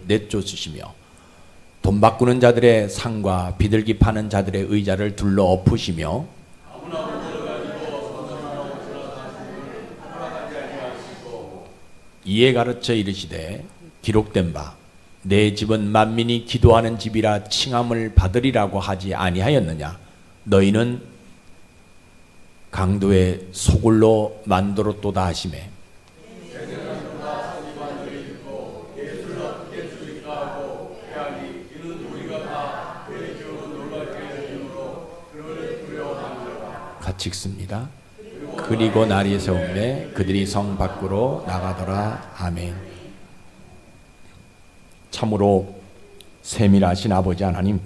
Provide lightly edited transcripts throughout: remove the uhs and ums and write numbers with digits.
내쫓으시며 돈 바꾸는 자들의 상과 비둘기 파는 자들의 의자를 둘러 엎으시며 이에 가르쳐 이르시되 기록된 바 내 집은 만민이 기도하는 집이라 칭함을 받으리라고 하지 아니하였느냐. 너희는 강도의 소굴로 만들었도다 하시매 같이 읽습니다. 그리고 날이 세움에 그들이 성 밖으로 나가더라. 아멘. 참으로 세밀하신 아버지 하나님,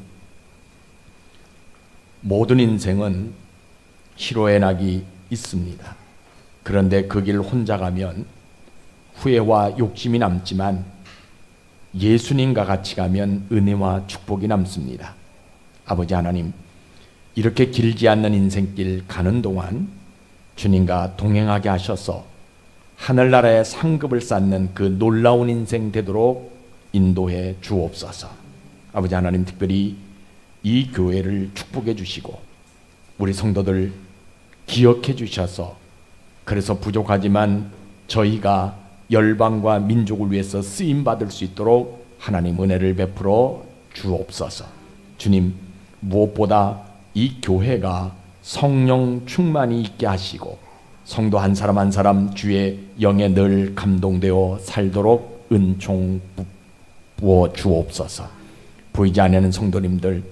모든 인생은 희로의 낙이 있습니다. 그런데 그 길 혼자 가면 후회와 욕심이 남지만 예수님과 같이 가면 은혜와 축복이 남습니다. 아버지 하나님, 이렇게 길지 않는 인생길 가는 동안 주님과 동행하게 하셔서 하늘나라의 상급을 쌓는 그 놀라운 인생 되도록 인도해 주옵소서. 아버지 하나님, 특별히 이 교회를 축복해 주시고 우리 성도들 기억해 주셔서 그래서 부족하지만 저희가 열방과 민족을 위해서 쓰임받을 수 있도록 하나님 은혜를 베풀어 주옵소서. 주님, 무엇보다 이 교회가 성령 충만이 있게 하시고 성도 한 사람 한 사람 주의 영에 늘 감동되어 살도록 은총 부어 주옵소서. 보이지 않는 성도님들,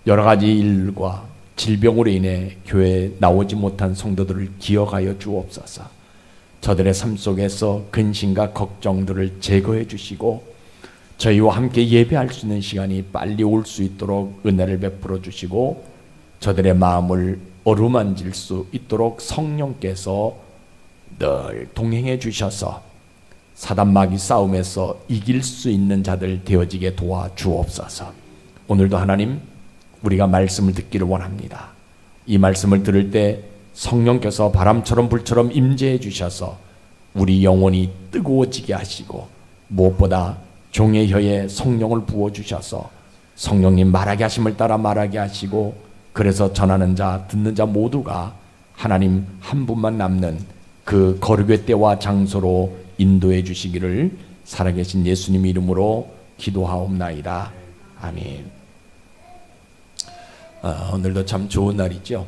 여러 가지 일과 질병으로 인해 교회에 나오지 못한 성도들을 기억하여 주옵소서. 저들의 삶 속에서 근심과 걱정들을 제거해 주시고 저희와 함께 예배할 수 있는 시간이 빨리 올 수 있도록 은혜를 베풀어 주시고 저들의 마음을 어루만질 수 있도록 성령께서 늘 동행해 주셔서 사단 마귀 싸움에서 이길 수 있는 자들 되어지게 도와 주옵소서. 오늘도 하나님, 우리가 말씀을 듣기를 원합니다. 이 말씀을 들을 때 성령께서 바람처럼 불처럼 임재해 주셔서 우리 영혼이 뜨거워지게 하시고 무엇보다 종의 혀에 성령을 부어 주셔서 성령님 말하게 하심을 따라 말하게 하시고 그래서 전하는 자 듣는 자 모두가 하나님 한 분만 남는 그 거룩의 때와 장소로 인도해 주시기를 살아계신 예수님 이름으로 기도하옵나이다. 아멘. 오늘도 참 좋은 날이죠.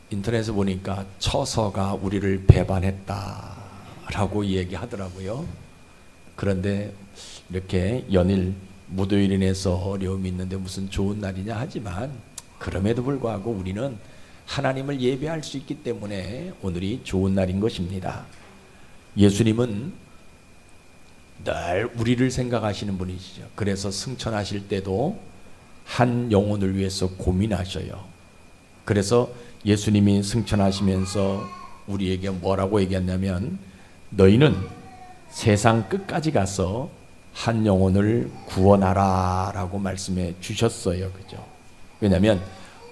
인터넷에 보니까 처서가 우리를 배반했다라고 얘기하더라고요. 그런데 이렇게 연일 무도일 인해서 어려움이 있는데 무슨 좋은 날이냐 하지만 그럼에도 불구하고 우리는 하나님을 예배할 수 있기 때문에 오늘이 좋은 날인 것입니다. 예수님은 늘 우리를 생각하시는 분이시죠. 그래서 승천하실 때도 한 영혼을 위해서 고민하셔요. 그래서 예수님이 승천하시면서 우리에게 뭐라고 얘기했냐면 너희는 세상 끝까지 가서 한 영혼을 구원하라 라고 말씀해 주셨어요. 그죠? 왜냐하면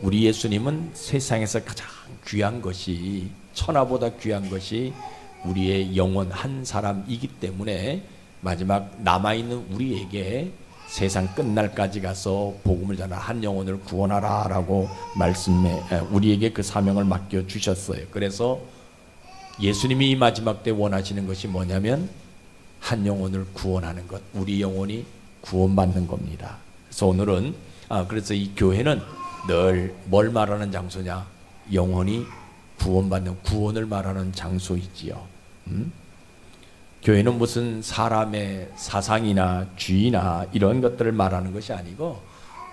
우리 예수님은 세상에서 가장 귀한 것이 천하보다 귀한 것이 우리의 영혼 한 사람이기 때문에 마지막 남아있는 우리에게 세상 끝날까지 가서 복음을 전하 한 영혼을 구원하라 라고 말씀해 우리에게 그 사명을 맡겨 주셨어요. 그래서 예수님이 이 마지막 때 원하시는 것이 뭐냐면 한 영혼을 구원하는 것, 우리 영혼이 구원받는 겁니다. 그래서 오늘은 그래서 이 교회는 늘 뭘 말하는 장소냐? 영혼이 구원받는 구원을 말하는 장소이지요. 교회는 무슨 사람의 사상이나 주의나 이런 것들을 말하는 것이 아니고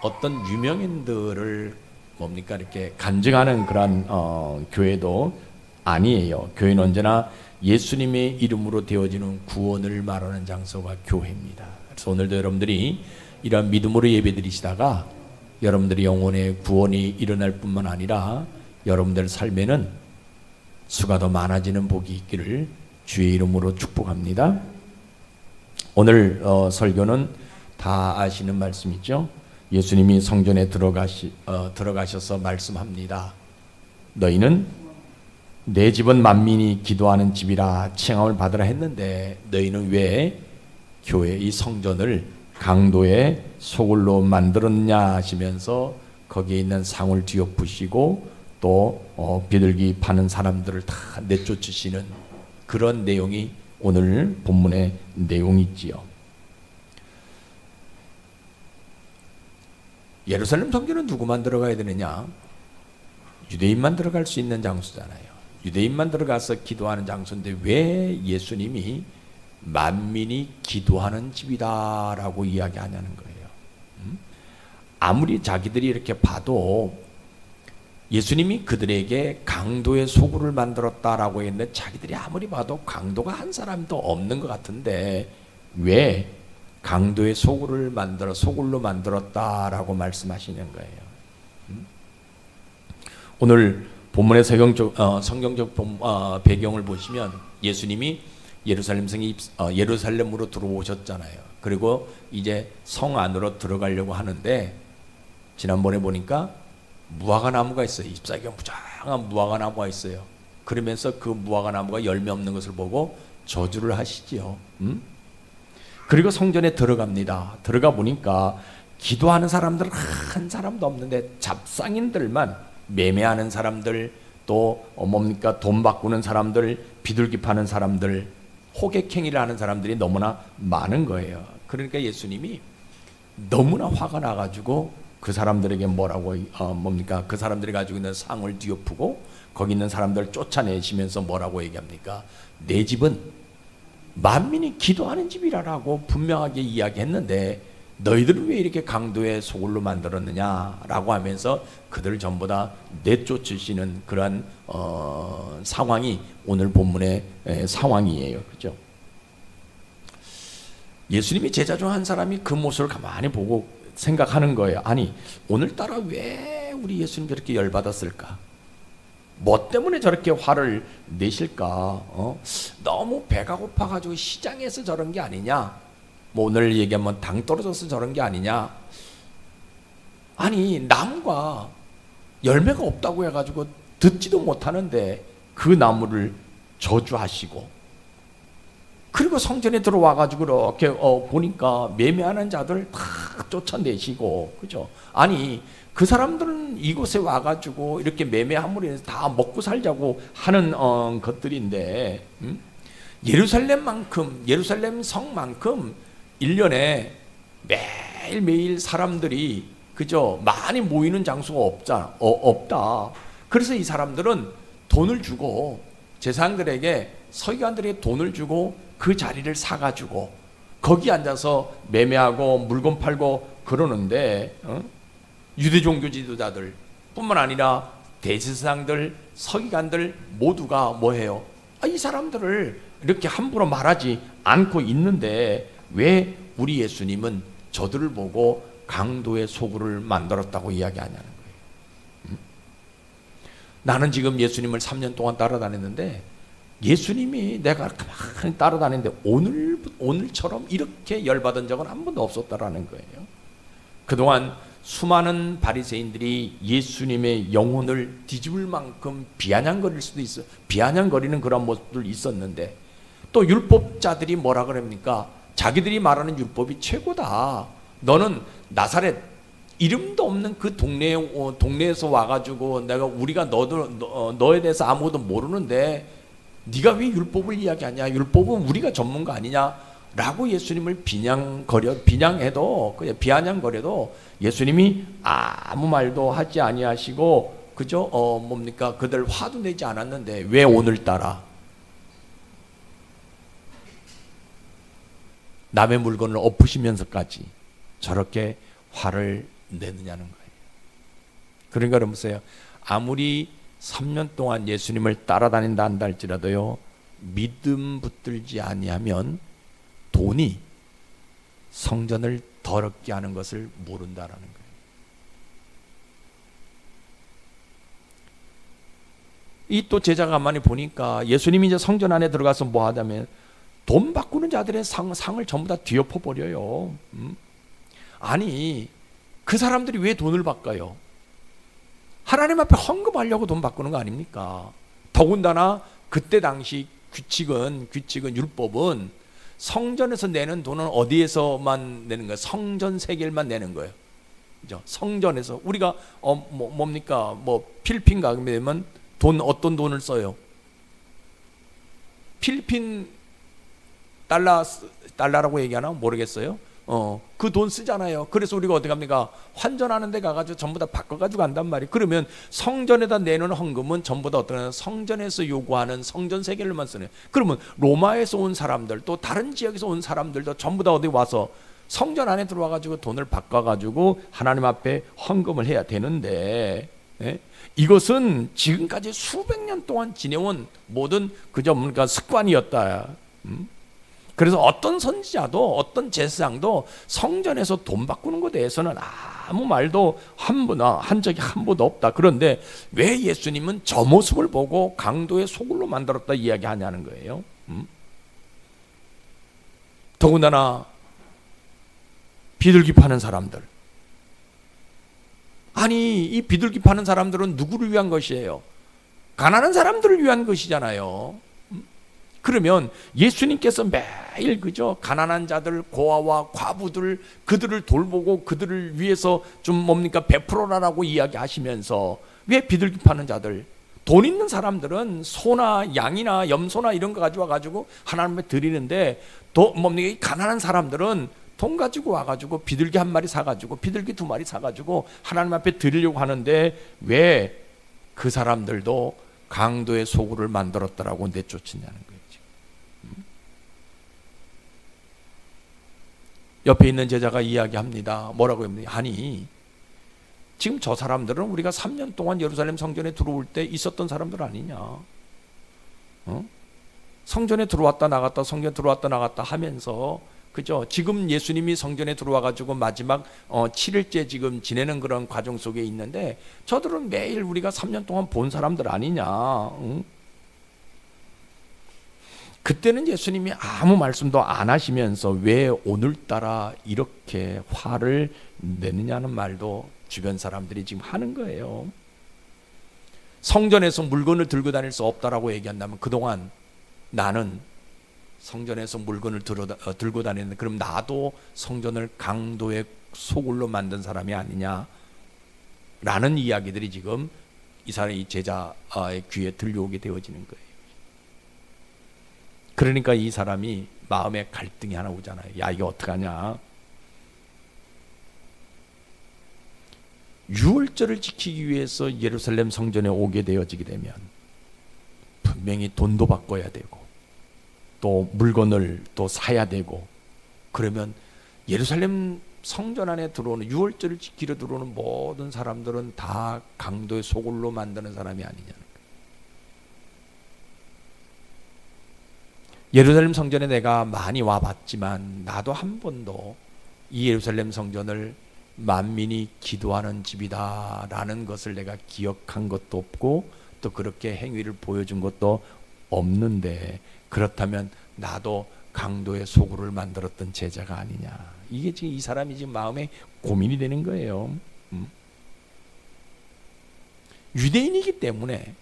어떤 유명인들을 뭡니까 이렇게 간증하는 그런 교회도 아니에요. 교회는 언제나 예수님의 이름으로 되어지는 구원을 말하는 장소가 교회입니다. 그래서 오늘도 여러분들이 이런 믿음으로 예배드리시다가 여러분들의 영혼의 구원이 일어날 뿐만 아니라 여러분들 삶에는 수가 더 많아지는 복이 있기를 주의 이름으로 축복합니다. 오늘 설교는 다 아시는 말씀이죠. 예수님이 성전에 들어가셔서 말씀합니다. 너희는 내 집은 만민이 기도하는 집이라 칭함을 받으라 했는데 너희는 왜 교회 이 성전을 강도의 소굴로 만들었냐 하시면서 거기에 있는 상을 뒤엎으시고 또 비둘기 파는 사람들을 다 내쫓으시는 그런 내용이 오늘 본문의 내용이지요. 예루살렘 성전은 누구만 들어가야 되느냐? 유대인만 들어갈 수 있는 장소잖아요. 유대인만 들어가서 기도하는 장소인데 왜 예수님이 만민이 기도하는 집이다라고 이야기하냐는 거예요. 아무리 자기들이 이렇게 봐도 예수님이 그들에게 강도의 소굴을 만들었다라고 했는데 자기들이 아무리 봐도 강도가 한 사람도 없는 것 같은데 왜 강도의 소굴로 만들었다라고 말씀하시는 거예요. 오늘 본문의 성경적 배경을 보시면 예수님이 예루살렘으로 들어오셨잖아요. 그리고 이제 성 안으로 들어가려고 하는데 지난번에 보니까 무화과 나무가 있어요. 잎사귀가 무장한 무화과 나무가 있어요. 그러면서 그 무화과 나무가 열매 없는 것을 보고 저주를 하시지요. 그리고 성전에 들어갑니다. 들어가 보니까 기도하는 사람들은 한 사람도 없는데 잡상인들만, 매매하는 사람들, 또 뭡니까 돈 바꾸는 사람들, 비둘기 파는 사람들, 호객행위를 하는 사람들이 너무나 많은 거예요. 그러니까 예수님이 너무나 화가 나가지고 그 사람들에게 그 사람들이 가지고 있는 상을 뒤엎고 거기 있는 사람들을 쫓아내시면서 뭐라고 얘기합니까? 내 집은 만민이 기도하는 집이라고 분명하게 이야기했는데 너희들은 왜 이렇게 강도의 소굴로 만들었느냐라고 하면서 그들을 전부 다 내쫓으시는 그런 상황이 오늘 본문의 상황이에요. 그죠? 예수님이 제자 중 한 사람이 그 모습을 가만히 보고 생각하는 거예요. 아니, 오늘따라 왜 우리 예수님 저렇게 열받았을까? 뭐 때문에 저렇게 화를 내실까? 너무 배가 고파가지고 시장에서 저런 게 아니냐? 뭐 오늘 얘기하면 당 떨어져서 저런 게 아니냐? 아니, 나무가 열매가 없다고 해가지고 듣지도 못하는데 그 나무를 저주하시고, 그리고 성전에 들어와가지고 이렇게 보니까 매매하는 자들 다 쫓아내시고, 그죠? 아니, 그 사람들은 이곳에 와가지고 이렇게 매매함으로 해서 다 먹고 살자고 하는 것들인데, 예루살렘 성만큼 1년에 매일매일 사람들이, 그죠? 많이 모이는 장소가 없다. 그래서 이 사람들은 돈을 주고, 제사장들에게, 서기관들에게 돈을 주고 그 자리를 사가지고 거기 앉아서 매매하고 물건 팔고 그러는데, 유대 종교 지도자들 뿐만 아니라 대제사장들, 서기관들 모두가 뭐해요? 이 사람들을 이렇게 함부로 말하지 않고 있는데 왜 우리 예수님은 저들을 보고 강도의 소굴을 만들었다고 이야기하냐는 거예요. 나는 지금 예수님을 3년 동안 따라다녔는데 예수님이 내가 가만히 따라다니는데 오늘처럼 이렇게 열받은 적은 한 번도 없었다라는 거예요. 그동안 수많은 바리새인들이 예수님의 영혼을 뒤집을 만큼 비아냥거릴 수도 있어요. 비아냥거리는 그런 모습들 있었는데, 또 율법자들이 뭐라 그럽니까? 자기들이 말하는 율법이 최고다. 너는 나사렛 이름도 없는 그 동네에서 와가지고 우리가 너에 대해서 아무것도 모르는데 네가 왜 율법을 이야기하냐? 율법은 우리가 전문가 아니냐라고 예수님을 비난해도 비아냥거려도 예수님이 아무 말도 하지 아니하시고, 그죠? 그들 화도 내지 않았는데 왜 오늘따라 남의 물건을 엎으시면서까지 저렇게 화를 내느냐는 거예요. 그러니까 여러분요, 아무리 3년 동안 예수님을 따라다닌다 한다 할지라도요, 믿음 붙들지 아니하면 돈이 성전을 더럽게 하는 것을 모른다라는 거예요. 이 또 제자가 가만히 보니까 예수님이 이제 성전 안에 들어가서 뭐 하자면 돈 바꾸는 자들의 상을 전부 다 뒤엎어 버려요. 아니, 그 사람들이 왜 돈을 바꿔요? 하나님 앞에 헌금하려고 돈 바꾸는 거 아닙니까? 더군다나 그때 당시 규칙은 율법은 성전에서 내는 돈은 어디에서만 내는 거예요? 성전 세겔만 내는 거예요. 그죠? 성전에서 우리가 뭡니까? 필리핀 가면 어떤 돈을 써요? 필리핀 달러라고 얘기하나 모르겠어요. 그 돈 쓰잖아요. 그래서 우리가 어떻게 합니까? 환전하는 데 가가지고 전부 다 바꿔가지고 간단 말이에요. 그러면 성전에다 내는 헌금은 전부 다 어떤 성전에서 요구하는 성전 세겔로만 쓰네요. 그러면 로마에서 온 사람들 또 다른 지역에서 온 사람들도 전부 다 어디 와서 성전 안에 들어와가지고 돈을 바꿔가지고 하나님 앞에 헌금을 해야 되는데, 예? 이것은 지금까지 수백 년 동안 지내온 모든 그저 뭔가 습관이었다. 그래서 어떤 선지자도 어떤 제사장도 성전에서 돈 바꾸는 것에 대해서는 아무 말도 한 적이 한 번도 없다. 그런데 왜 예수님은 저 모습을 보고 강도의 소굴로 만들었다 이야기하냐는 거예요. 더군다나 비둘기 파는 사람들, 아니 이 비둘기 파는 사람들은 누구를 위한 것이에요? 가난한 사람들을 위한 것이잖아요. 그러면 예수님께서 매일 그저 가난한 자들, 고아와 과부들, 그들을 돌보고 그들을 위해서 좀 뭡니까 베풀어라라고 이야기하시면서 왜 비둘기 파는 자들, 돈 있는 사람들은 소나 양이나 염소나 이런 거 가져와가지고 하나님께 드리는데, 뭡니까 가난한 사람들은 돈 가지고 와가지고 비둘기 한 마리 사가지고 비둘기 두 마리 사가지고 하나님 앞에 드리려고 하는데 왜 그 사람들도 강도의 소굴을 만들었다라고 내쫓느냐는 거예요. 옆에 있는 제자가 이야기합니다. 뭐라고 합니까? 아니 지금 저 사람들은 우리가 3년 동안 예루살렘 성전에 들어올 때 있었던 사람들 아니냐? 성전에 들어왔다 나갔다 성전에 들어왔다 나갔다 하면서 그죠? 지금 예수님이 성전에 들어와 가지고 마지막 7일째 지금 지내는 그런 과정 속에 있는데 저들은 매일 우리가 3년 동안 본 사람들 아니냐? 그때는 예수님이 아무 말씀도 안 하시면서 왜 오늘따라 이렇게 화를 내느냐는 말도 주변 사람들이 지금 하는 거예요. 성전에서 물건을 들고 다닐 수 없다라고 얘기한다면 그동안 나는 성전에서 물건을 들고 다니는데 그럼 나도 성전을 강도의 소굴로 만든 사람이 아니냐 라는 이야기들이 지금 이 사람의 이 제자의 귀에 들려오게 되어지는 거예요. 그러니까 이 사람이 마음에 갈등이 하나 오잖아요. 야 이게 어떡하냐. 유월절을 지키기 위해서 예루살렘 성전에 오게 되어지게 되면 분명히 돈도 바꿔야 되고 또 물건을 또 사야 되고, 그러면 예루살렘 성전 안에 들어오는 유월절을 지키러 들어오는 모든 사람들은 다 강도의 소굴로 만드는 사람이 아니냐는 거예요. 예루살렘 성전에 내가 많이 와봤지만 나도 한 번도 이 예루살렘 성전을 만민이 기도하는 집이다 라는 것을 내가 기억한 것도 없고 또 그렇게 행위를 보여준 것도 없는데, 그렇다면 나도 강도의 소굴을 만들었던 제자가 아니냐. 이게 지금 이 사람이 지금 마음에 고민이 되는 거예요. 유대인이기 때문에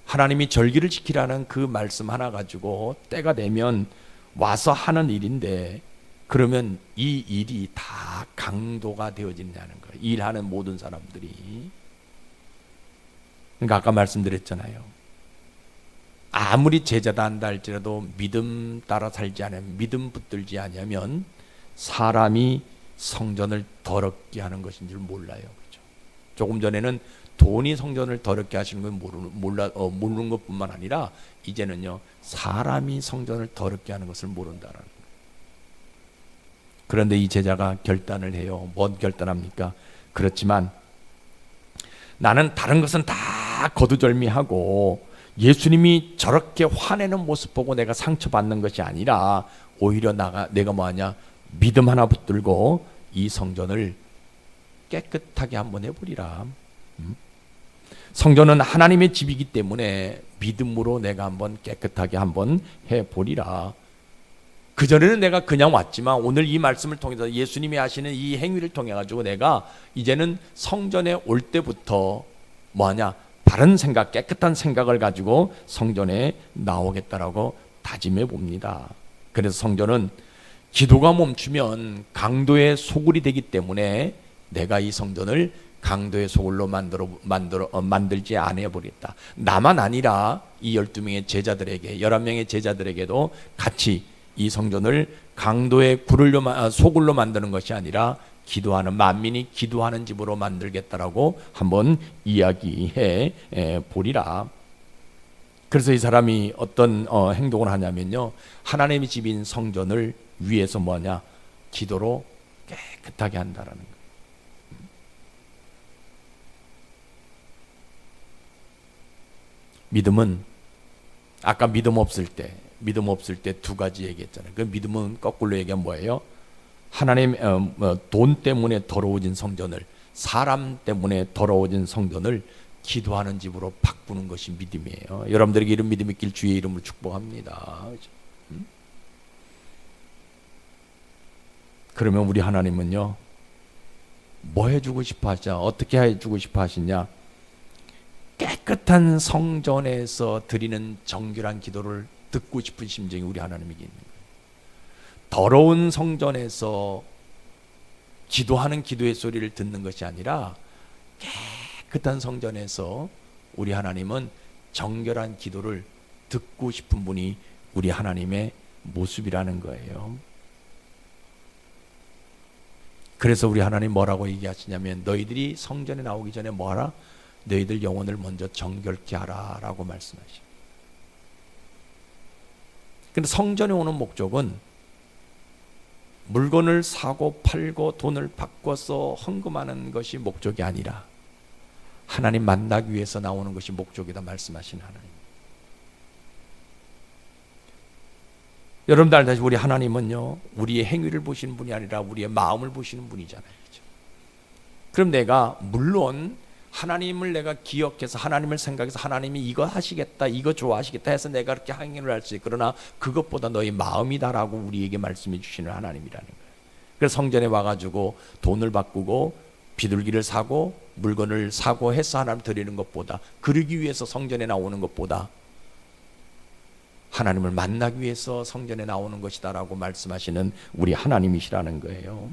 하나님이 절기를 지키라는 그 말씀 하나 가지고 때가 되면 와서 하는 일인데, 그러면 이 일이 다 강도가 되어지냐는 거예요. 일하는 모든 사람들이. 그러니까 아까 말씀드렸잖아요. 아무리 제자다 한다 할지라도 믿음 따라 살지 않으면, 믿음 붙들지 않으면 사람이 성전을 더럽게 하는 것인 줄 몰라요. 그렇죠? 조금 전에는 돈이 성전을 더럽게 하시는 건 모르는 것뿐만 아니라 이제는요 사람이 성전을 더럽게 하는 것을 모른다라는 거예요. 그런데 이 제자가 결단을 해요. 뭔 결단합니까? 그렇지만 나는 다른 것은 다 거두절미하고 예수님이 저렇게 화내는 모습 보고 내가 상처받는 것이 아니라 오히려 내가 뭐하냐, 믿음 하나 붙들고 이 성전을 깨끗하게 한번 해보리라. 성전은 하나님의 집이기 때문에 믿음으로 내가 한번 깨끗하게 한번 해보리라. 그전에는 내가 그냥 왔지만 오늘 이 말씀을 통해서 예수님이 하시는 이 행위를 통해 가지고 내가 이제는 성전에 올 때부터 뭐하냐, 바른 생각, 깨끗한 생각을 가지고 성전에 나오겠다라고 다짐해 봅니다. 그래서 성전은 기도가 멈추면 강도의 소굴이 되기 때문에 내가 이 성전을 강도의 소굴로 만들지 않아 버렸다. 나만 아니라 이 12명의 제자들에게, 11명의 제자들에게도 같이 이 성전을 강도의 소굴로 만드는 것이 아니라 기도하는, 만민이 기도하는 집으로 만들겠다라고 한번 이야기해 보리라. 그래서 이 사람이 어떤 행동을 하냐면요, 하나님의 집인 성전을 위해서 뭐냐, 기도로 깨끗하게 한다라는 거예요. 믿음은 아까 믿음 없을 때 두 가지 얘기했잖아요. 그 믿음은 거꾸로 얘기하면 뭐예요? 하나님, 돈 때문에 더러워진 성전을, 사람 때문에 더러워진 성전을 기도하는 집으로 바꾸는 것이 믿음이에요. 여러분들에게 이런 믿음이 있길 주의 이름으로 축복합니다. 그러면 우리 하나님은요, 뭐 해주고 싶어 하시냐, 어떻게 해주고 싶어 하시냐, 깨끗한 성전에서 드리는 정결한 기도를 듣고 싶은 심정이 우리 하나님에게 있는 거예요. 더러운 성전에서 기도하는 기도의 소리를 듣는 것이 아니라 깨끗한 성전에서 우리 하나님은 정결한 기도를 듣고 싶은 분이 우리 하나님의 모습이라는 거예요. 그래서 우리 하나님 뭐라고 얘기하시냐면, 너희들이 성전에 나오기 전에 뭐하라? 너희들 영혼을 먼저 정결케 하라 라고 말씀하십니다. 근데 성전에 오는 목적은 물건을 사고 팔고 돈을 바꿔서 헌금하는 것이 목적이 아니라 하나님 만나기 위해서 나오는 것이 목적이다 말씀하신 하나님. 여러분들 알다시피 우리 하나님은요, 우리의 행위를 보시는 분이 아니라 우리의 마음을 보시는 분이잖아요. 그렇죠? 그럼 내가 물론 하나님을 내가 기억해서, 하나님을 생각해서 하나님이 이거 하시겠다, 이거 좋아하시겠다 해서 내가 그렇게 행위를 할 수 있고, 그러나 그것보다 너희 마음이다라고 우리에게 말씀해 주시는 하나님이라는 거예요. 그래서 성전에 와가지고 돈을 바꾸고 비둘기를 사고 물건을 사고 해서 하나님 드리는 것보다, 그러기 위해서 성전에 나오는 것보다 하나님을 만나기 위해서 성전에 나오는 것이다라고 말씀하시는 우리 하나님이시라는 거예요.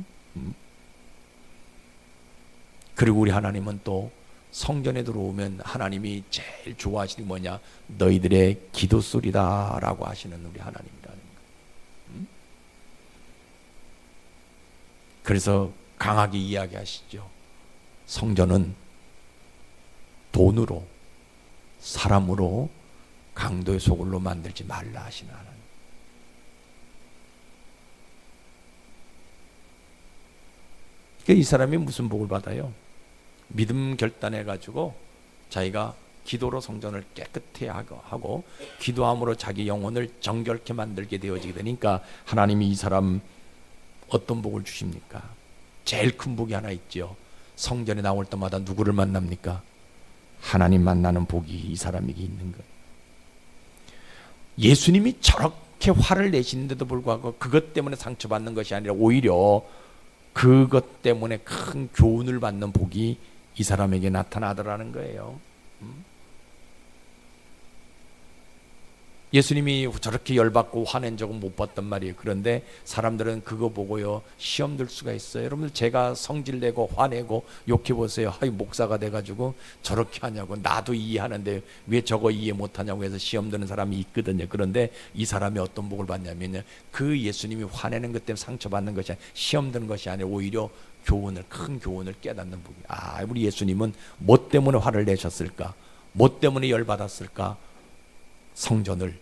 그리고 우리 하나님은 또 성전에 들어오면 하나님이 제일 좋아하시는 게 뭐냐? 너희들의 기도 소리다라고 하시는 우리 하나님이라는 거예요. 그래서 강하게 이야기하시죠. 성전은 돈으로, 사람으로 강도의 소굴로 만들지 말라 하시는 하나님. 이 사람이 무슨 복을 받아요? 믿음 결단해가지고 자기가 기도로 성전을 깨끗해 하고 기도함으로 자기 영혼을 정결케 만들게 되어지게 되니까 하나님이 이 사람 어떤 복을 주십니까? 제일 큰 복이 하나 있죠. 성전에 나올 때마다 누구를 만납니까? 하나님 만나는 복이 이 사람에게 있는 거예요. 예수님이 저렇게 화를 내시는데도 불구하고 그것 때문에 상처받는 것이 아니라 오히려 그것 때문에 큰 교훈을 받는 복이 이 사람에게 나타나더라는 거예요. 예수님이 저렇게 열받고 화낸 적은 못 봤단 말이에요. 그런데 사람들은 그거 보고요 시험 들 수가 있어요. 여러분들, 제가 성질내고 화내고 욕해보세요. 하이, 목사가 돼가지고 저렇게 하냐고, 나도 이해하는데 왜 저거 이해 못하냐고 해서 시험 드는 사람이 있거든요. 그런데 이 사람이 어떤 복을 받냐면요, 그 예수님이 화내는 것 때문에 상처받는 것이 아니라, 시험 드는 것이 아니라 오히려 교훈을, 큰 교훈을 깨닫는 복이. 아, 우리 예수님은 뭐 때문에 화를 내셨을까? 뭐 때문에 열받았을까? 성전을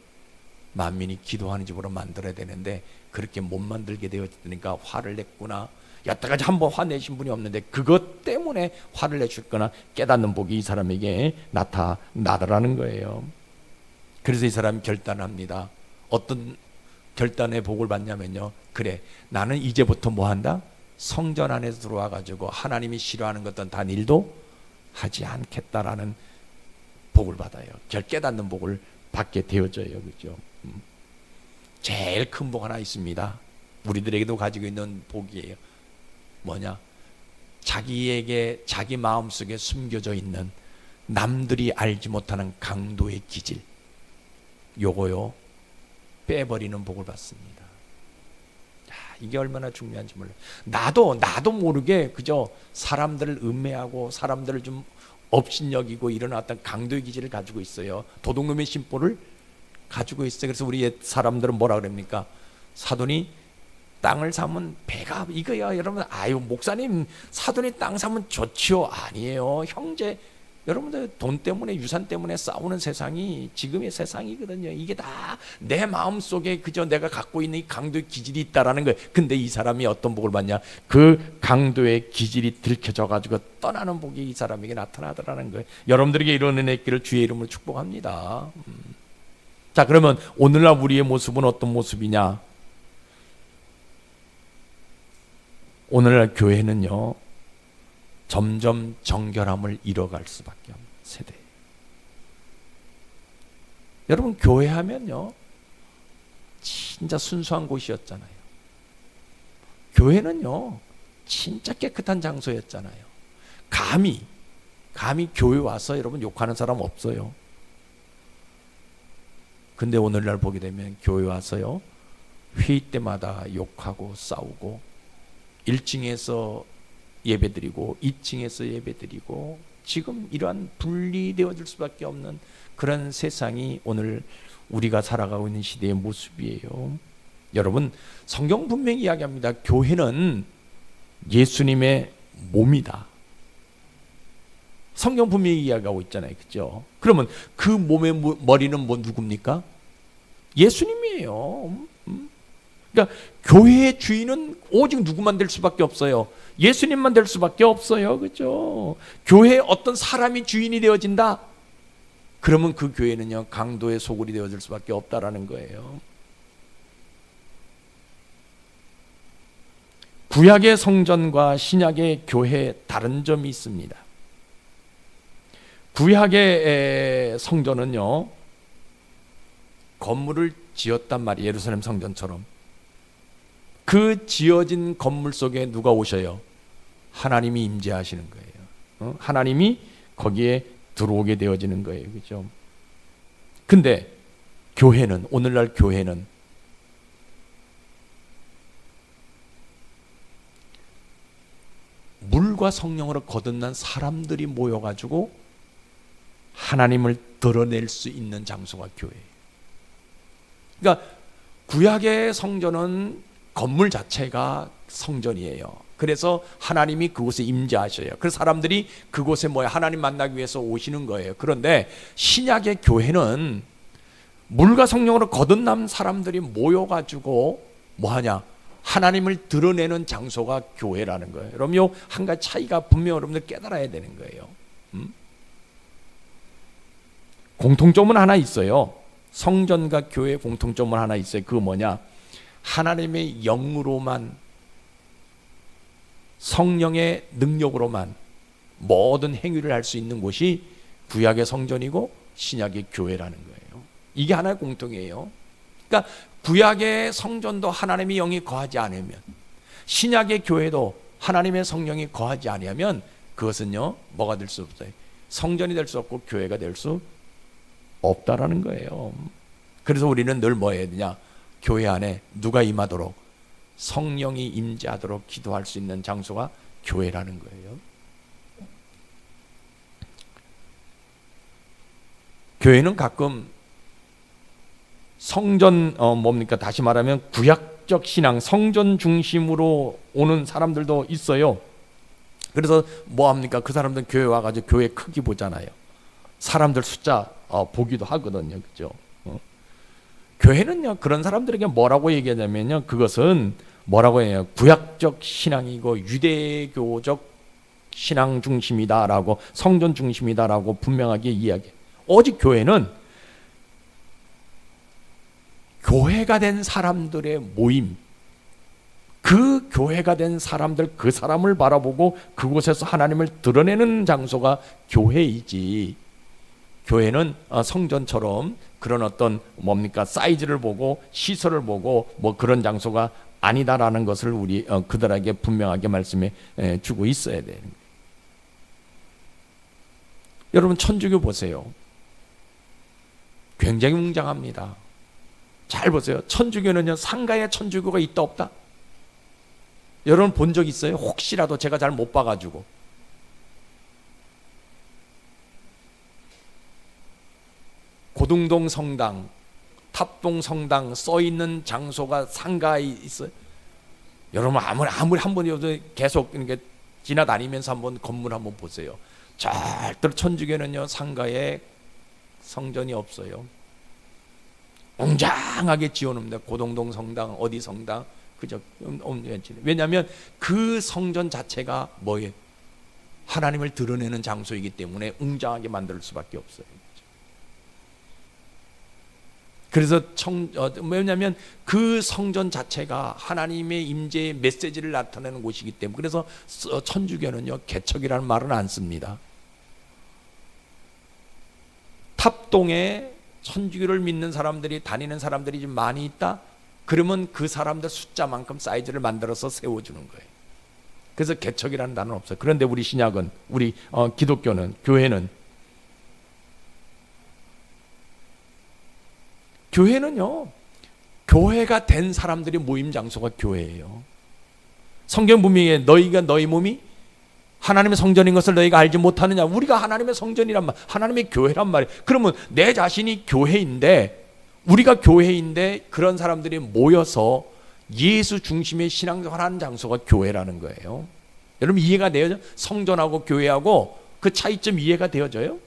만민이 기도하는 집으로 만들어야 되는데 그렇게 못 만들게 되었으니까 화를 냈구나. 여태까지 한번 화내신 분이 없는데 그것 때문에 화를 내셨거나 깨닫는 복이 이 사람에게 나타나더라는 거예요. 그래서 이 사람이 결단합니다. 어떤 결단의 복을 받냐면요, 그래, 나는 이제부터 뭐 한다? 성전 안에서 들어와 가지고 하나님이 싫어하는 것은 단 일도 하지 않겠다라는 복을 받아요. 깨닫는 복을 받게 되어져요. 그죠? 제일 큰 복 하나 있습니다. 우리들에게도 가지고 있는 복이에요. 뭐냐? 자기에게, 자기 마음속에 숨겨져 있는 남들이 알지 못하는 강도의 기질, 요거요 빼버리는 복을 받습니다. 이게 얼마나 중요한지 몰라요. 나도 모르게 그저 사람들을 음해하고 사람들을 좀 업신여기고 이런 어떤 강도의 기질을 가지고 있어요. 도둑놈의 심보를 가지고 있어요. 그래서 우리 옛 사람들은 뭐라 그럽니까? 사돈이 땅을 사면 배가 이거야. 여러분, 아유 목사님 사돈이 땅 사면 좋지요. 아니에요. 형제, 여러분들 돈 때문에 유산 때문에 싸우는 세상이 지금의 세상이거든요. 이게 다 내 마음속에 그저 내가 갖고 있는 이 강도의 기질이 있다라는 거예요. 근데 이 사람이 어떤 복을 받냐? 그 강도의 기질이 들켜져 가지고 떠나는 복이 이 사람에게 나타나더라는 거예요. 여러분들에게 이런 은혜 있기를 주의 이름으로 축복합니다. 자, 그러면 오늘날 우리의 모습은 어떤 모습이냐? 오늘날 교회는요 점점 정결함을 잃어갈 수밖에 없는 세대. 여러분, 교회 하면요 진짜 순수한 곳이었잖아요. 교회는요 진짜 깨끗한 장소였잖아요. 감히 교회 와서 여러분 욕하는 사람 없어요. 근데 오늘날 보게 되면 교회 와서요 회의 때마다 욕하고 싸우고 1층에서 예배드리고 2층에서 예배드리고 지금 이러한 분리되어질 수밖에 없는 그런 세상이 오늘 우리가 살아가고 있는 시대의 모습이에요. 여러분, 성경 분명히 이야기합니다. 교회는 예수님의 몸이다. 성경 분명히 이야기하고 있잖아요. 그죠? 그러면 그 몸의 머리는 누굽니까? 예수님이에요. 그러니까 교회의 주인은 오직 누구만 될 수밖에 없어요. 예수님만 될 수밖에 없어요. 그죠? 교회에 어떤 사람이 주인이 되어진다? 그러면 그 교회는요 강도의 소굴이 되어질 수밖에 없다라는 거예요. 구약의 성전과 신약의 교회에 다른 점이 있습니다. 구약의 성전은요 건물을 지었단 말이에요. 예루살렘 성전처럼. 그 지어진 건물 속에 누가 오셔요? 하나님이 임재하시는 거예요. 하나님이 거기에 들어오게 되어지는 거예요. 그죠? 근데 교회는, 오늘날 교회는 물과 성령으로 거듭난 사람들이 모여가지고 하나님을 드러낼 수 있는 장소가 교회예요. 그러니까 구약의 성전은 건물 자체가 성전이에요. 그래서 하나님이 그곳에 임재하셔요. 그래서 사람들이 그곳에 하나님 만나기 위해서 오시는 거예요. 그런데 신약의 교회는 물과 성령으로 거듭난 사람들이 모여가지고 뭐하냐? 하나님을 드러내는 장소가 교회라는 거예요. 여러분, 요 한 가지 차이가 분명히 여러분들 깨달아야 되는 거예요. 공통점은 하나 있어요. 성전과 교회의 공통점은 하나 있어요. 그거 뭐냐? 하나님의 영으로만, 성령의 능력으로만 모든 행위를 할 수 있는 곳이 구약의 성전이고 신약의 교회라는 거예요. 이게 하나의 공통이에요. 그러니까 구약의 성전도 하나님의 영이 거하지 않으면, 신약의 교회도 하나님의 성령이 거하지 않으면 그것은요 뭐가 될 수 없어요. 성전이 될 수 없고 교회가 될 수 없다라는 거예요. 그래서 우리는 늘 뭐 해야 되냐? 교회 안에 누가 임하도록, 성령이 임재하도록 기도할 수 있는 장소가 교회라는 거예요. 교회는 가끔 성전 다시 말하면 구약적 신앙, 성전 중심으로 오는 사람들도 있어요. 그래서 뭐 합니까? 그 사람들은 교회 와가지고 교회 크기 보잖아요. 사람들 숫자 보기도 하거든요. 그죠? 교회는요 그런 사람들에게 뭐라고 얘기하냐면요, 그것은 뭐라고 해요? 구약적 신앙이고 유대교적 신앙 중심이다라고, 성전 중심이다라고 분명하게 이야기해요. 오직 교회는 교회가 된 사람들의 모임, 그 교회가 된 사람들, 그 사람을 바라보고 그곳에서 하나님을 드러내는 장소가 교회이지, 교회는 성전처럼 그런 어떤 사이즈를 보고 시설을 보고 그런 장소가 아니다라는 것을 우리 그들에게 분명하게 말씀해 주고 있어야 돼요. 여러분 천주교 보세요. 굉장히 웅장합니다. 잘 보세요. 천주교는요, 상가에 천주교가 있다 없다? 여러분 본 적 있어요? 혹시라도 제가 잘 못 봐가지고. 고등동 성당, 탑동 성당 써 있는 장소가 상가에 있어요. 여러분 아무리 한 번이라도 계속 이렇게 지나다니면서 한번 건물 한번 보세요. 절대로 천주교는요, 상가에 성전이 없어요. 웅장하게 지어놓습니다. 고동동 성당, 어디 성당, 그저 왜냐하면 그 성전 자체가 뭐예요? 하나님을 드러내는 장소이기 때문에 웅장하게 만들 수밖에 없어요. 그래서 왜냐하면 그 성전 자체가 하나님의 임재의 메시지를 나타내는 곳이기 때문에, 그래서 천주교는요, 개척이라는 말은 안 씁니다. 탑동에 천주교를 믿는 사람들이, 다니는 사람들이 좀 많이 있다? 그러면 그 사람들 숫자만큼 사이즈를 만들어서 세워주는 거예요. 그래서 개척이라는 단어는 없어요. 그런데 우리 신약은, 우리 기독교는, 교회는요, 교회가 된 사람들이 모임 장소가 교회예요. 성경 분명히 너희가 너희 몸이 하나님의 성전인 것을 너희가 알지 못하느냐. 우리가 하나님의 성전이란 말, 하나님의 교회란 말이에요. 그러면 내 자신이 교회인데, 우리가 교회인데 그런 사람들이 모여서 예수 중심의 신앙생활 하는 장소가 교회라는 거예요. 여러분 이해가 돼요? 성전하고 교회하고 그 차이점 이해가 되어져요?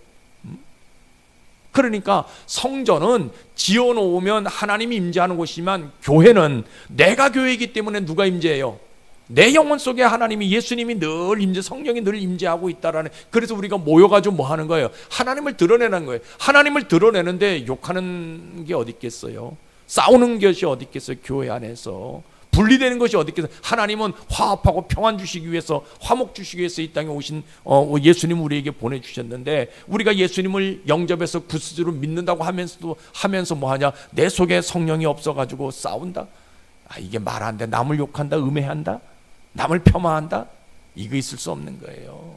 그러니까 성전은 지어놓으면 하나님이 임재하는 곳이지만, 교회는 내가 교회이기 때문에 누가 임재해요? 내 영혼 속에 하나님이, 예수님이 늘 임재, 성령이 늘 임재하고 있다라는. 그래서 우리가 모여가지고 뭐 하는 거예요? 하나님을 드러내는 거예요. 하나님을 드러내는데 욕하는 게 어디 있겠어요? 싸우는 것이 어디 있겠어요? 교회 안에서 분리되는 것이 어디 있겠어요? 하나님은 화합하고 평안 주시기 위해서, 화목 주시기 위해서 이 땅에 오신 예수님 우리에게 보내주셨는데, 우리가 예수님을 영접해서 구스주로 믿는다고 하면서 뭐하냐? 내 속에 성령이 없어가지고 싸운다? 이게 말 안 돼. 남을 욕한다, 음해한다, 남을 폄하한다? 이거 있을 수 없는 거예요.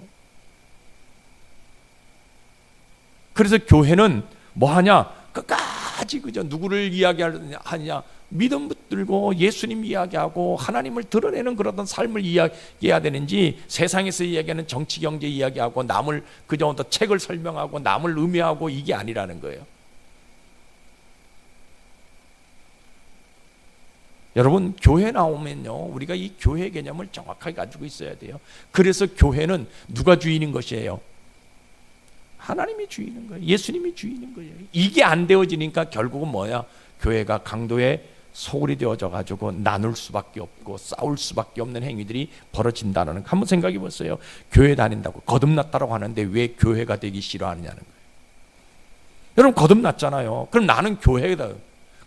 그래서 교회는 뭐하냐? 끝까지 그저 누구를 이야기하느냐? 믿음 붙들고 예수님 이야기하고 하나님을 드러내는 그런 삶을 이야기해야 되는지, 세상에서 이야기하는 정치 경제 이야기하고 남을 그저 어떤 책을 설명하고 남을 음해하고, 이게 아니라는 거예요. 여러분 교회 나오면요, 우리가 이 교회 개념을 정확하게 가지고 있어야 돼요. 그래서 교회는 누가 주인인 것이에요? 하나님이 주인인 거예요. 예수님이 주인인 거예요. 이게 안 되어지니까 결국은 뭐야? 교회가 강도의 소굴이 되어져 가지고 나눌 수밖에 없고 싸울 수밖에 없는 행위들이 벌어진다는 거. 한번 생각해 보세요. 교회 다닌다고 거듭났다고 하는데 왜 교회가 되기 싫어하느냐는 거예요. 여러분 거듭났잖아요. 그럼 나는 교회다.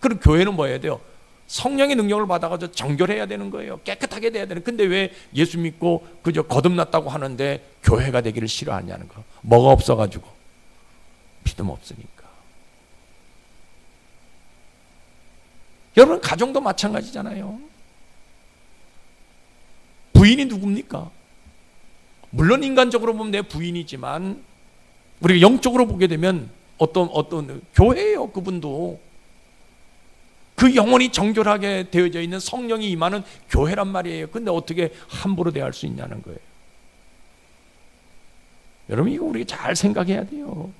그럼 교회는 뭐 해야 돼요? 성령의 능력을 받아가지고 정결해야 되는 거예요. 깨끗하게 돼야 되는. 근데 왜 예수 믿고 그저 거듭났다고 하는데 교회가 되기를 싫어하냐는 거. 뭐가 없어가지고? 믿음 없으니까. 여러분 가정도 마찬가지잖아요. 부인이 누굽니까? 물론 인간적으로 보면 내 부인이지만 우리가 영적으로 보게 되면 어떤 교회예요. 그분도 그 영혼이 정결하게 되어져 있는 성령이 임하는 교회란 말이에요. 근데 어떻게 함부로 대할 수 있냐는 거예요. 여러분 이거 우리가 잘 생각해야 돼요.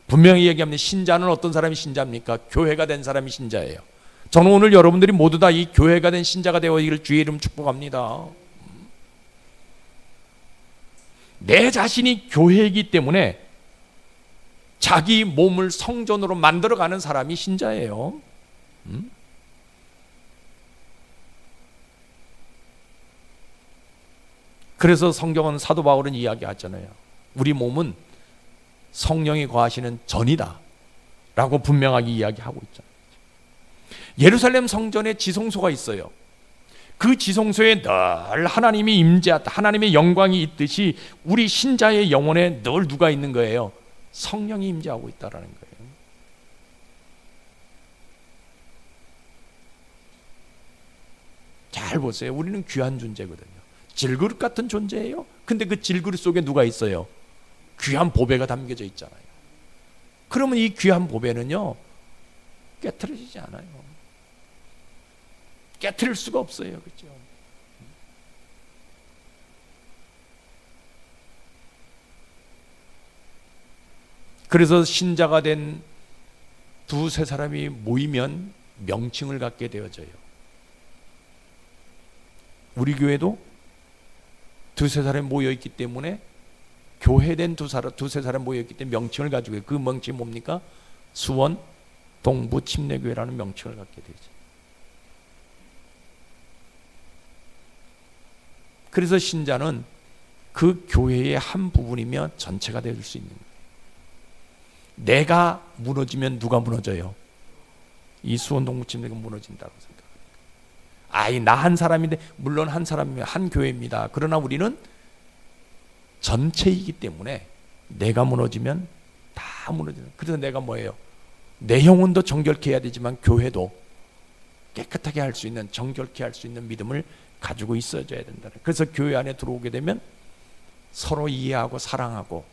분명히 얘기합니다. 신자는 어떤 사람이 신자입니까? 교회가 된 사람이 신자예요. 저는 오늘 여러분들이 모두 다 이 교회가 된 신자가 되어지기를 주의 이름 축복합니다. 내 자신이 교회이기 때문에 자기 몸을 성전으로 만들어가는 사람이 신자예요. 그래서 성경은, 사도 바울은 이야기하잖아요. 우리 몸은 성령이 거하시는 전이다 라고 분명하게 이야기하고 있잖아요. 예루살렘 성전에 지성소가 있어요. 그 지성소에 늘 하나님이 임재하다, 하나님의 영광이 있듯이 우리 신자의 영혼에 늘 누가 있는 거예요? 성령이 임재하고 있다라는 거예요. 잘 보세요. 우리는 귀한 존재거든요. 질그릇 같은 존재예요. 근데 그 질그릇 속에 누가 있어요? 귀한 보배가 담겨져 있잖아요. 그러면 이 귀한 보배는요, 깨트려지지 않아요. 깨트릴 수가 없어요. 그렇죠? 그래서 신자가 된 두세 사람이 모이면 명칭을 갖게 되어져요. 우리 교회도 두세 사람이 모여있기 때문에, 교회된 두세 사람이 모여있기 때문에 명칭을 가지고 있어요. 그 명칭이 뭡니까? 수원 동부 침례교회라는 명칭을 갖게 되죠. 그래서 신자는 그 교회의 한 부분이며 전체가 될 수 있는 거예요. 내가 무너지면 누가 무너져요? 이 수원 동부 침례교회가 무너진다고 생각합니다. 나 한 사람인데, 물론 한 사람이면 한 교회입니다. 그러나 우리는 전체이기 때문에 내가 무너지면 다 무너지는. 그래서 내가 뭐예요? 내 영혼도 정결케 해야 되지만 교회도 깨끗하게 할 수 있는, 정결케 할 수 있는 믿음을 가지고 있어줘야 된다. 그래서 교회 안에 들어오게 되면 서로 이해하고 사랑하고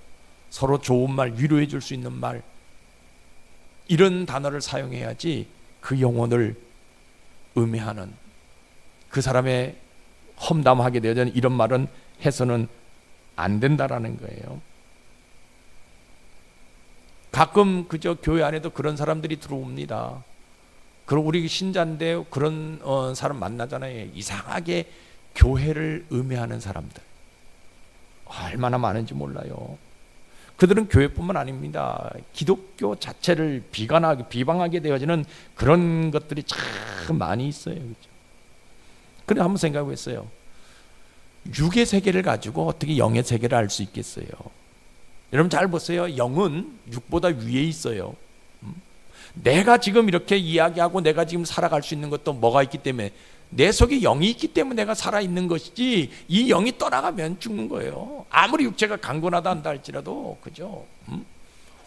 서로 좋은 말, 위로해 줄 수 있는 말, 이런 단어를 사용해야지 그 영혼을 음해하는, 그 사람의 험담하게 되어지는 이런 말은 해서는 안 된다라는 거예요. 가끔 그저 교회 안에도 그런 사람들이 들어옵니다. 그럼 우리 신자인데 그런 사람 만나잖아요. 이상하게 교회를 음해하는 사람들 얼마나 많은지 몰라요. 그들은 교회뿐만 아닙니다. 기독교 자체를 비방하게 되어지는 그런 것들이 참 많이 있어요. 그렇죠? 그래 한번 생각해 보세요. 육의 세계를 가지고 어떻게 영의 세계를 알 수 있겠어요? 여러분 잘 보세요. 영은 육보다 위에 있어요. 내가 지금 이렇게 이야기하고 내가 지금 살아갈 수 있는 것도 뭐가 있기 때문에, 내 속에 영이 있기 때문에 내가 살아있는 것이지, 이 영이 떠나가면 죽는 거예요. 아무리 육체가 강건하다 한다 할지라도, 그죠?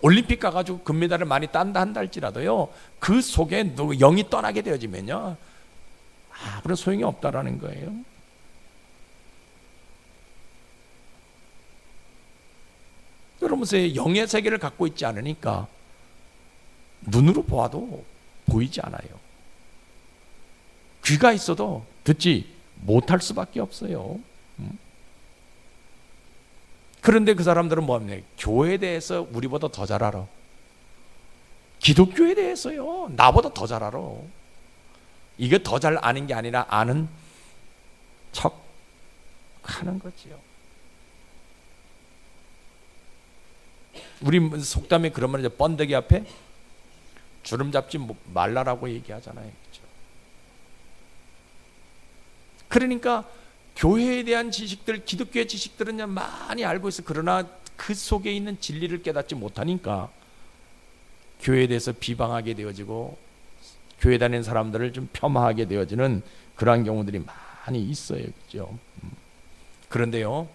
올림픽 가가지고 금메달을 많이 딴다 한다 할지라도요, 그 속에 영이 떠나게 되어지면요, 아무런 소용이 없다라는 거예요. 여러분의 영의 세계를 갖고 있지 않으니까 눈으로 보아도 보이지 않아요. 귀가 있어도 듣지 못할 수밖에 없어요. 그런데 그 사람들은 뭐합니까? 교회에 대해서 우리보다 더 잘 알아. 기독교에 대해서요, 나보다 더 잘 알아. 이게 더 잘 아는 게 아니라 아는 척 하는 거지요. 우리 속담에 그런 말이죠. 번데기 앞에 주름 잡지 말라라고 얘기하잖아요. 그렇죠? 그러니까 교회에 대한 지식들, 기독교의 지식들은 많이 알고 있어. 그러나 그 속에 있는 진리를 깨닫지 못하니까 교회에 대해서 비방하게 되어지고 교회 다니는 사람들을 좀 폄하하게 되어지는 그러한 경우들이 많이 있어요. 그렇죠? 그런데요,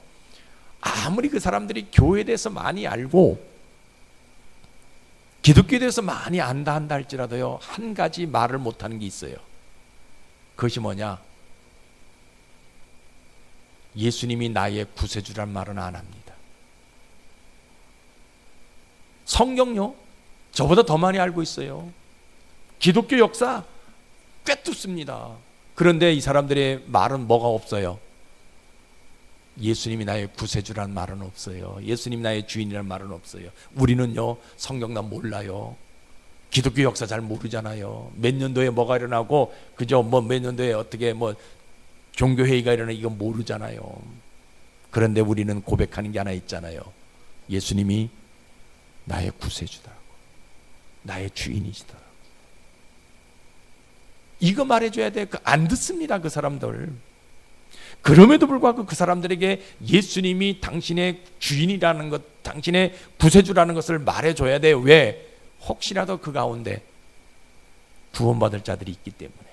아무리 그 사람들이 교회에 대해서 많이 알고 기독교에 대해서 많이 안다 한다 할지라도요, 한 가지 말을 못하는 게 있어요. 그것이 뭐냐? 예수님이 나의 구세주란 말은 안 합니다. 성경요, 저보다 더 많이 알고 있어요. 기독교 역사 꿰뚫습니다. 그런데 이 사람들의 말은 뭐가 없어요? 예수님이 나의 구세주란 말은 없어요. 예수님 나의 주인이란 말은 없어요. 우리는요, 성경난 몰라요. 기독교 역사 잘 모르잖아요. 몇 년도에 뭐가 일어나고, 그죠? 몇 년도에 어떻게 종교회의가 일어나, 이건 모르잖아요. 그런데 우리는 고백하는 게 하나 있잖아요. 예수님이 나의 구세주다라고, 나의 주인이시다라고. 이거 말해줘야 돼. 안 듣습니다, 그 사람들. 그럼에도 불구하고 그 사람들에게 예수님이 당신의 주인이라는 것, 당신의 구세주라는 것을 말해줘야 돼요. 왜? 혹시라도 그 가운데 구원받을 자들이 있기 때문에.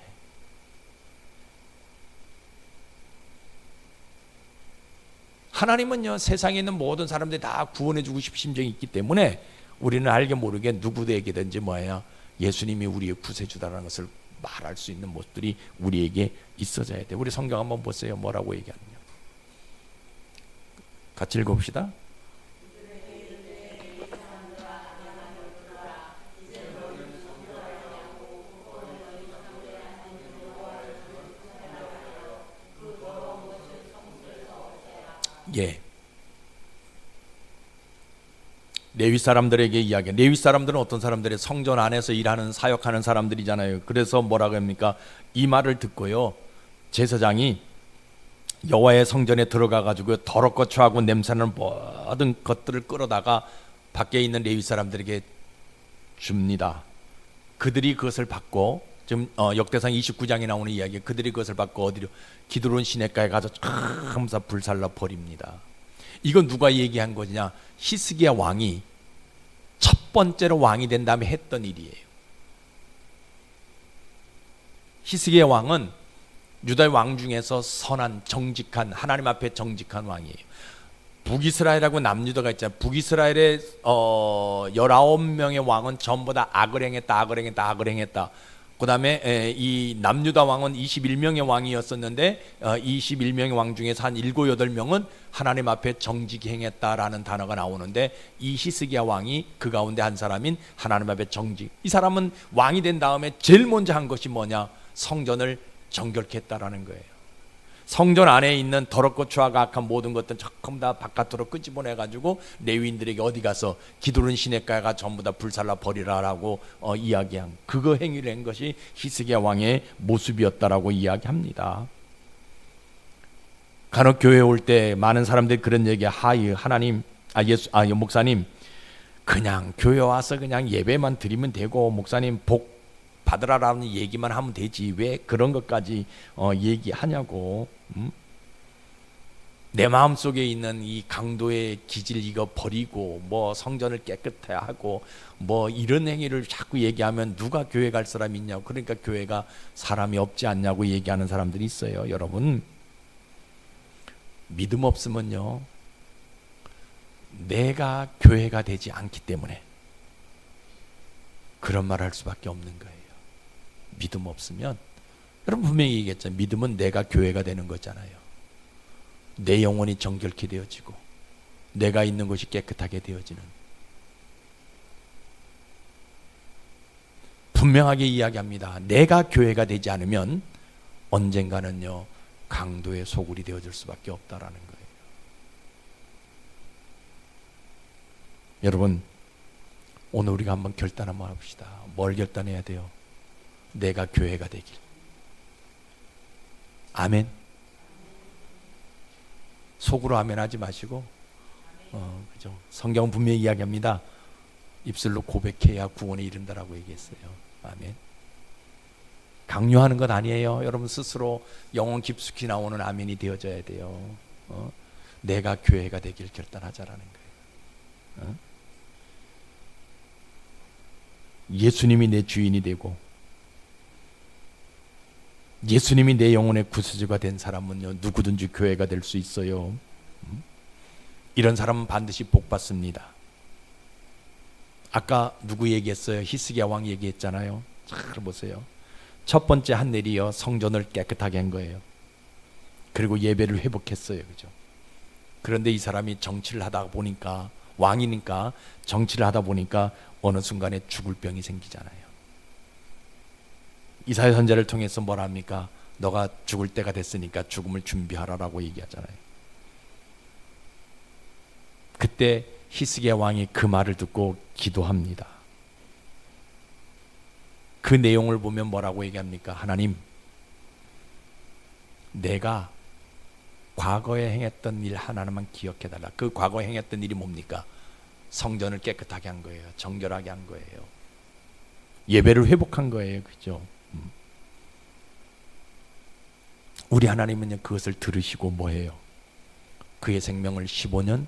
하나님은요, 세상에 있는 모든 사람들이 다 구원해주고 싶은 심정이 있기 때문에 우리는 알게 모르게 누구에게든지 뭐예요? 예수님이 우리의 구세주다라는 것을 말할 수 있는 모습들이 우리에게 있어져야 돼. 우리 성경 한번 보세요. 뭐라고 얘기하느냐. 같이 읽어봅시다. 예. 레위 사람들에게 이야기. 레위 사람들은 어떤 사람들이 성전 안에서 일하는 사역하는 사람들이잖아요. 그래서 뭐라고 합니까? 이 말을 듣고요, 제사장이 여호와의 성전에 들어가 가지고 더럽고 추하고 냄새나는 모든 것들을 끌어다가 밖에 있는 레위 사람들에게 줍니다. 그들이 그것을 받고, 지금 역대상 29장에 나오는 이야기, 그들이 그것을 받고 어디로? 기드론 시내가에 가서 하면서 불살라 버립니다. 이건 누가 얘기한 거냐? 히스기야 왕이 첫 번째로 왕이 된 다음에 했던 일이에요. 히스기야 왕은 유다의 왕 중에서 선한, 정직한, 하나님 앞에 정직한 왕이에요. 북이스라엘하고 남유다가 있잖아요. 북이스라엘의 19명의 왕은 전부 다 악을 행했다. 그 다음에 이 남유다 왕은 21명의 왕이었었는데 21명의 왕 중에서 한 7, 8명은 하나님 앞에 정직히 행했다라는 단어가 나오는데, 이 히스기야 왕이 그 가운데 한 사람인 하나님 앞에 정직. 이 사람은 왕이 된 다음에 제일 먼저 한 것이 뭐냐? 성전을 정결케 했다라는 거예요. 성전 안에 있는 더럽고 추하고 악한 모든 것들은 전부 다 바깥으로 끄집어내가지고 레위인들에게 어디 가서 기드론 시내가가 전부 다 불살라 버리라라고 이야기한, 그거 행위를 한 것이 히스기야 왕의 모습이었다라고 이야기합니다. 간혹 교회 올 때 많은 사람들이 그런 얘기야. 하나님, 목사님, 그냥 교회 와서 그냥 예배만 드리면 되고, 목사님 복 받으라라는 얘기만 하면 되지 왜 그런 것까지 얘기하냐고. 내 마음속에 있는 이 강도의 기질 이거 버리고 뭐 성전을 깨끗해 하고 뭐 이런 행위를 자꾸 얘기하면 누가 교회 갈 사람이 있냐고. 그러니까 교회가 사람이 없지 않냐고 얘기하는 사람들이 있어요. 여러분, 믿음 없으면요, 내가 교회가 되지 않기 때문에 그런 말 할 수밖에 없는 거예요. 믿음 없으면, 여러분 분명히 얘기했죠. 믿음은 내가 교회가 되는 거잖아요. 내 영혼이 정결케 되어지고 내가 있는 곳이 깨끗하게 되어지는, 분명하게 이야기합니다. 내가 교회가 되지 않으면 언젠가는요, 강도의 소굴이 되어질 수밖에 없다라는 거예요. 여러분, 오늘 우리가 한번 결단 한번 해봅시다. 뭘 결단해야 돼요? 내가 교회가 되길. 아멘. 속으로 아멘 하지 마시고, 그죠? 성경은 분명히 이야기합니다. 입술로 고백해야 구원에 이른다라고 얘기했어요. 아멘. 강요하는 건 아니에요. 여러분 스스로 영혼 깊숙이 나오는 아멘이 되어져야 돼요. 내가 교회가 되길 결단하자라는 거예요. 예수님이 내 주인이 되고 예수님이 내 영혼의 구세주가 된 사람은요, 누구든지 교회가 될 수 있어요. 이런 사람은 반드시 복 받습니다. 아까 누구 얘기했어요? 히스기야 왕 얘기했잖아요. 잘 보세요. 첫 번째 한 일이요, 성전을 깨끗하게 한 거예요. 그리고 예배를 회복했어요. 그죠? 그런데 이 사람이 정치를 하다 보니까, 왕이니까 정치를 하다 보니까 어느 순간에 죽을 병이 생기잖아요. 이사야 선지자를 통해서 뭐라 합니까? 너가 죽을 때가 됐으니까 죽음을 준비하라라고 얘기하잖아요. 그때 히스기야 왕이 그 말을 듣고 기도합니다. 그 내용을 보면 뭐라고 얘기합니까? 하나님, 내가 과거에 행했던 일 하나만 기억해달라. 그 과거에 행했던 일이 뭡니까? 성전을 깨끗하게 한 거예요. 정결하게 한 거예요. 예배를 회복한 거예요. 그죠? 우리 하나님은요, 그것을 들으시고 뭐해요? 그의 생명을 15년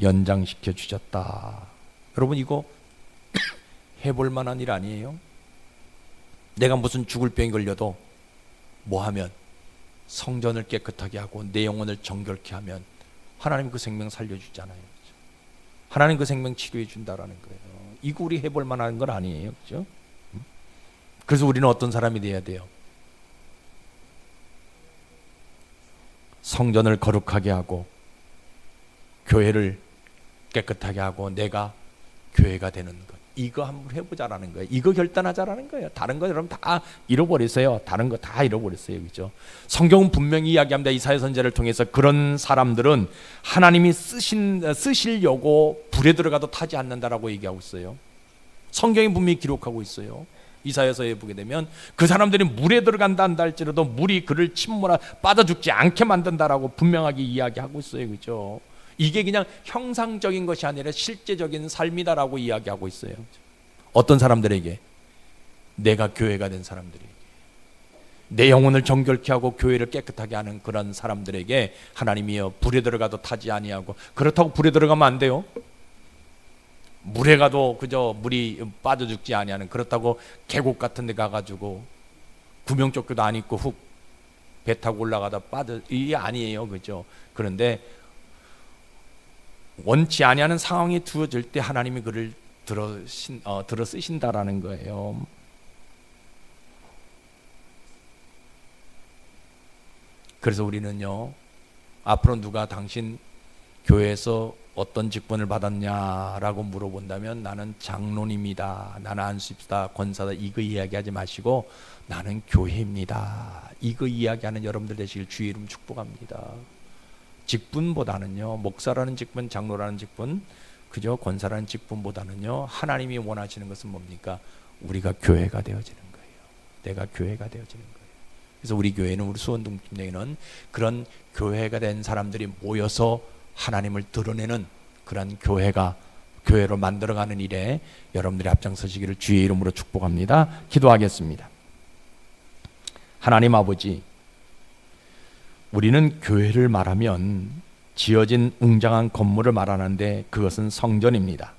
연장시켜 주셨다. 여러분, 이거 해볼 만한 일 아니에요? 내가 무슨 죽을 병이 걸려도 뭐 하면? 성전을 깨끗하게 하고 내 영혼을 정결케 하면 하나님 그 생명 살려주잖아요. 그렇죠? 하나님 그 생명 치료해 준다라는 거예요. 이거 우리 해볼 만한 건 아니에요. 그렇죠? 그래서 우리는 어떤 사람이 돼야 돼요? 성전을 거룩하게 하고 교회를 깨끗하게 하고 내가 교회가 되는 것. 이거 한번 해보자라는 거예요. 이거 결단하자라는 거예요. 다른 거 여러분 다 잃어버리세요. 다른 거 다 잃어버렸어요. 그죠? 성경은 분명히 이야기합니다. 이사야 선지자를 통해서 그런 사람들은 하나님이 쓰시려고 불에 들어가도 타지 않는다라고 얘기하고 있어요. 성경이 분명히 기록하고 있어요. 이사야서에 보게 되면 그 사람들이 물에 들어간다 한다 할지라도 물이 그를 침몰아 빠져 죽지 않게 만든다라고 분명하게 이야기하고 있어요. 그죠? 이게 그냥 형상적인 것이 아니라 실제적인 삶이다라고 이야기하고 있어요. 어떤 사람들에게? 내가 교회가 된 사람들에게, 내 영혼을 정결케 하고 교회를 깨끗하게 하는 그런 사람들에게 하나님이여 불에 들어가도 타지 아니하고, 그렇다고 불에 들어가면 안 돼요. 물에 가도 그저 물이 빠져 죽지 아니하는, 그렇다고 계곡 같은 데 가가지고 구명조끼도 안 입고 훅 배 타고 올라가다 빠져, 이게 아니에요. 그죠? 그런데 원치 아니하는 상황이 두어질 때 하나님이 그를 들어 쓰신다라는 거예요. 그래서 우리는요, 앞으로 누가 당신 교회에서 어떤 직분을 받았냐라고 물어본다면 나는 장로님이다, 나는 안수입다, 권사다, 이거 이야기하지 마시고 나는 교회입니다, 이거 이야기하는 여러분들 되시길 주의 이름 축복합니다. 직분보다는요, 목사라는 직분, 장로라는 직분, 그저 권사라는 직분보다는요, 하나님이 원하시는 것은 뭡니까? 우리가 교회가 되어지는 거예요. 내가 교회가 되어지는 거예요. 그래서 우리 교회는, 우리 수원동팀장에는 그런 교회가 된 사람들이 모여서 하나님을 드러내는 그런 교회로 만들어가는 일에 여러분들이 앞장서시기를 주의 이름으로 축복합니다. 기도하겠습니다. 하나님 아버지, 우리는 교회를 말하면 지어진 웅장한 건물을 말하는데 그것은 성전입니다.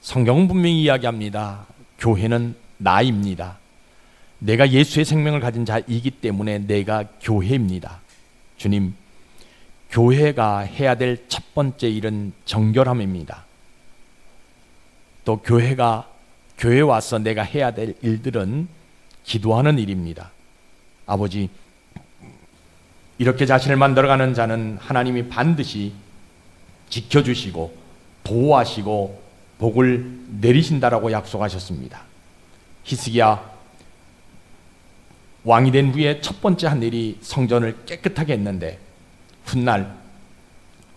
성경은 분명히 이야기합니다. 교회는 나입니다. 내가 예수의 생명을 가진 자이기 때문에 내가 교회입니다. 주님, 교회가 해야 될 첫 번째 일은 정결함입니다. 또 교회에 와서 내가 해야 될 일들은 기도하는 일입니다. 아버지, 이렇게 자신을 만들어가는 자는 하나님이 반드시 지켜주시고 보호하시고 복을 내리신다라고 약속하셨습니다. 히스기야 왕이 된 후에 첫 번째 한 일이 성전을 깨끗하게 했는데, 훗날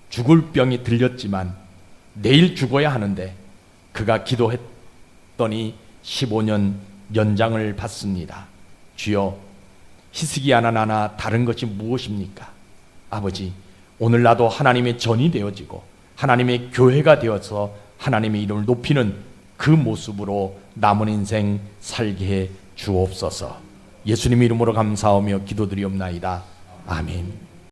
죽을 병이 들렸지만 내일 죽어야 하는데 그가 기도했더니 15년 연장을 받습니다. 주여, 히스기야나 나나 다른 것이 무엇입니까? 아버지, 오늘 나도 하나님의 전이 되어지고 하나님의 교회가 되어서 하나님의 이름을 높이는 그 모습으로 남은 인생 살게 해 주옵소서. 예수님 이름으로 감사하며 기도드리옵나이다. 아멘.